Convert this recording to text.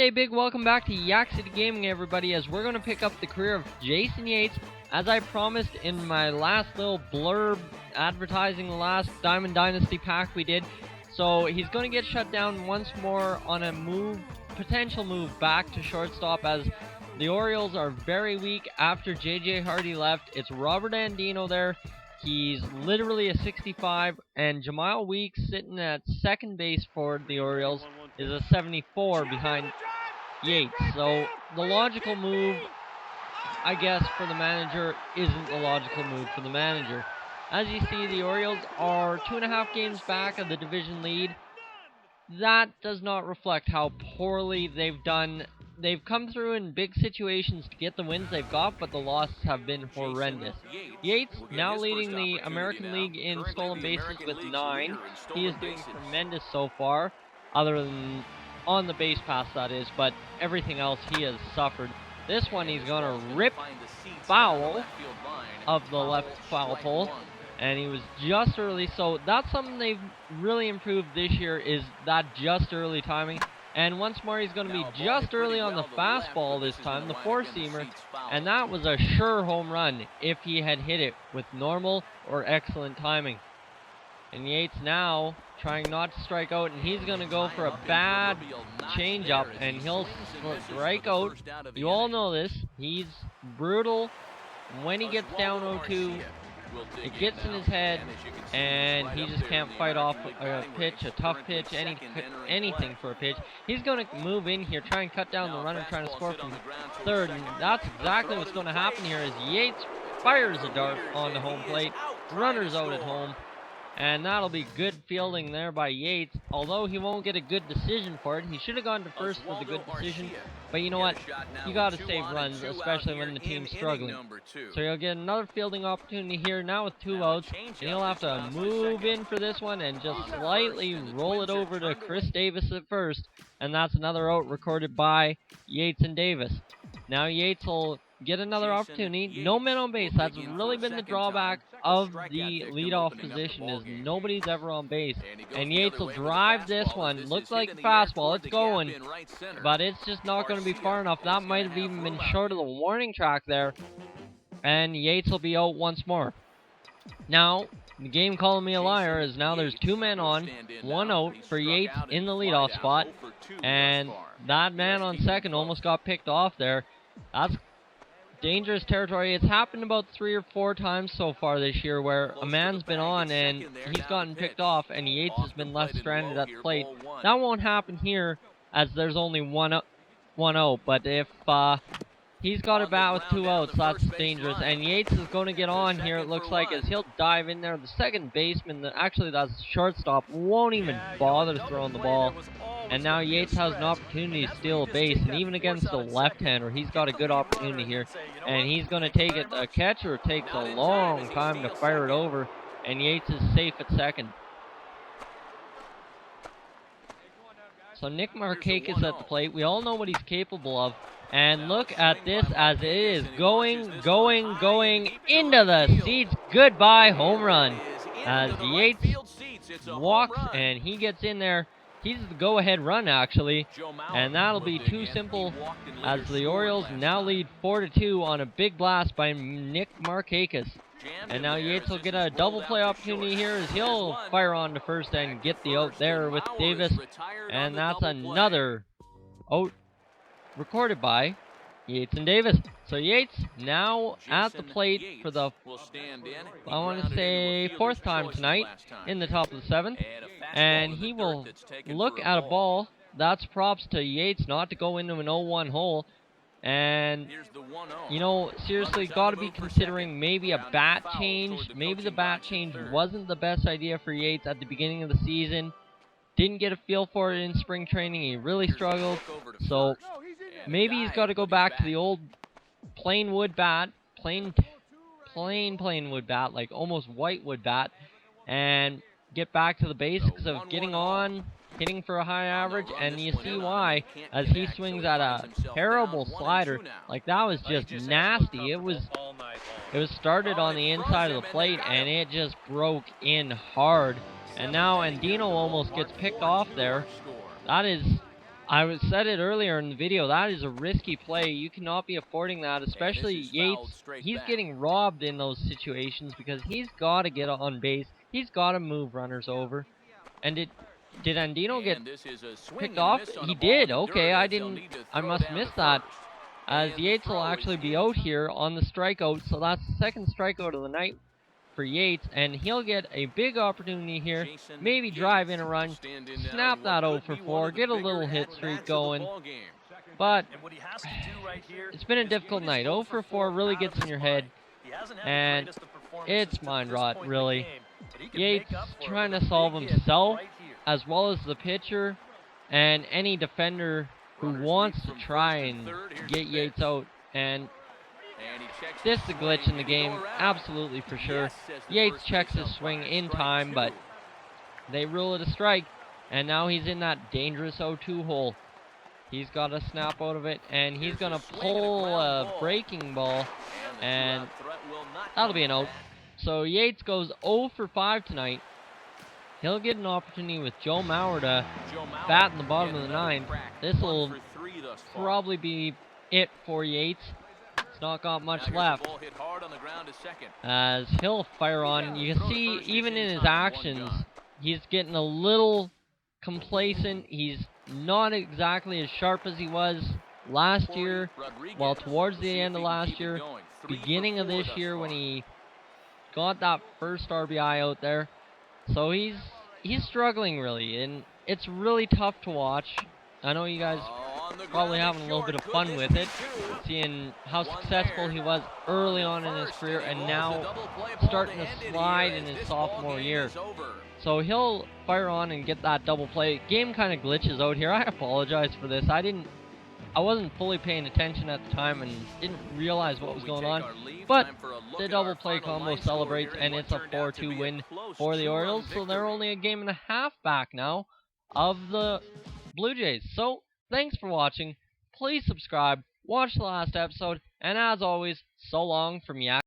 And a big welcome back to Yak City Gaming, everybody, as we're going to pick up the career of Jason Yates, as I promised in my last little blurb advertising the last Diamond Dynasty pack we did. So he's going to get shut down once more on a potential move back to shortstop, as the Orioles are very weak after J.J. Hardy left. It's Robert Andino there. He's literally a 65, and Jamal Weeks, sitting at second base for the Orioles, is a 74 behind Yates. So the logical move, I guess, for the manager isn't the logical move for the manager. As you see, the Orioles are 2.5 games back of the division lead. That does not reflect how poorly they've done. They've come through in big situations to get the wins they've got, but the losses have been horrendous. Yates now leading the American League in stolen bases with 9. He is doing tremendous so far, other than on the base pass, that is, but everything else he has suffered. This one he's going to rip foul of the left foul pole, and he was just early, so that's something they've really improved this year, is that just early timing. And once more, he's going to be just early on the fastball this time, the four-seamer, and that was a sure home run if he had hit it with normal or excellent timing. And Yates now trying not to strike out, and he's going to go for a bad changeup, and he'll strike out. You all know this. He's brutal when he gets down 0-2. It gets in his head, and he just can't fight off a pitch, a tough pitch, anything for a pitch. He's going to move in here, try and cut down the runner, trying to score from third, and that's exactly what's going to happen here, as Yates fires a dart on the home plate, runner's out at home, and that'll be good fielding there by Yates. Although he won't get a good decision for it, he should have gone to first with a good decision, but you know what, you got to save runs, especially when the team's struggling. So he'll get another fielding opportunity here now with 2 outs, and he'll have to move in for this one and just slightly roll it over to Chris Davis at first, and that's another out recorded by Yates and Davis. Now Yates will get another opportunity. No men on base. That's really been the drawback of the leadoff position, is nobody's ever on base. And Yates will drive this one. Looks like a fastball. It's going, but it's just not going to be far enough. That might have even been short of the warning track there. And Yates will be out once more. Now, the game calling me a liar is now there's 2 men on, 1 out for Yates in the leadoff spot. And that man on second almost got picked off there. That's dangerous territory. It's happened about 3 or 4 times so far this year where a man's been on and he's gotten picked off and Yates has been left stranded at the plate. That won't happen here, as there's only 1 out, but if he's got a bat with 2 outs, that's dangerous, and Yates is going to get on here, it looks like, as he'll dive in there. The second baseman, actually that's shortstop, won't even bother throwing the ball. And now Yates has an opportunity to steal a base, and even against the left-hander, he's got a good opportunity here. And he's going to take it. A catcher takes a long time to fire it over, and Yates is safe at second. So Nick Markakis at the plate. We all know what he's capable of. And look at this as it is going into the seats. Goodbye home run. As Yates walks and he gets in there. He's the go-ahead run, actually, and that'll be too simple, as the Orioles now lead 4-2 on a big blast by Nick Markakis. And now Yates will get a double play opportunity here, as he'll fire on to first and get the out there with Davis, and that's another out recorded by Yates and Davis. So Yates now at the plate for the, I want to say, 4th time tonight in the top of the 7th. And he will look at a ball. That's props to Yates not to go into an 0-1 hole. And, you know, seriously, got to be considering maybe a bat change. Maybe the bat change wasn't the best idea for Yates at the beginning of the season. Didn't get a feel for it in spring training. He really struggled. So maybe he's got to go back to the old plain wood bat. Plain wood bat, like almost white wood bat. And get back to the basics of getting on, hitting for a high average, and you see why, as he swings at a terrible slider. Like, that was just nasty. It was started on the inside of the plate, and it just broke in hard. And now Andino almost gets picked off there. That is said it earlier in the video, that is a risky play. You cannot be affording that, especially Yates. He's getting robbed in those situations because he's got to get on base. He's got to move runners over. And did Andino get picked off? He did. Okay, I must miss that. As Yates will actually be out here on the strikeout, so that's the second strikeout of the night for Yates, and he'll get a big opportunity here. Maybe drive in a run, snap that 0 for 4, get a little hit streak going. But it's been a difficult night. 0 for 4 really gets in your head, and it's mind rot, really. Yates trying to solve himself as well as the pitcher and any defender who wants to try and get Yates out. And this is a glitch in the game, absolutely for sure. Yates checks his swing in time, but they rule it a strike. And now he's in that dangerous 0-2 hole. He's got to snap out of it, and he's going to pull a breaking ball, and that'll be an out. So Yates goes 0 for 5 tonight. He'll get an opportunity with Joe Mauer to bat in the bottom of the ninth. This will probably be it for Yates. It's not got much left. As he'll fire on, you can see even in his actions, he's getting a little complacent. He's not exactly as sharp as he was last year. Well, towards the end of last year, beginning of this year when he got that first RBI out there. So he's struggling really, and it's really tough to watch. I know you guys probably having a little bit of fun with it, seeing how successful he was early on in his career and now starting to slide in his sophomore year. So he'll fire on and get that double play. Game kind of glitches out here. I apologize for this. I wasn't fully paying attention at the time and didn't realize what was going on. But the double play combo celebrates, and it's a 4-2 win for the Orioles. So they're only a game and a half back now of the Blue Jays. So thanks for watching. Please subscribe, watch the last episode, and as always, so long from Yates.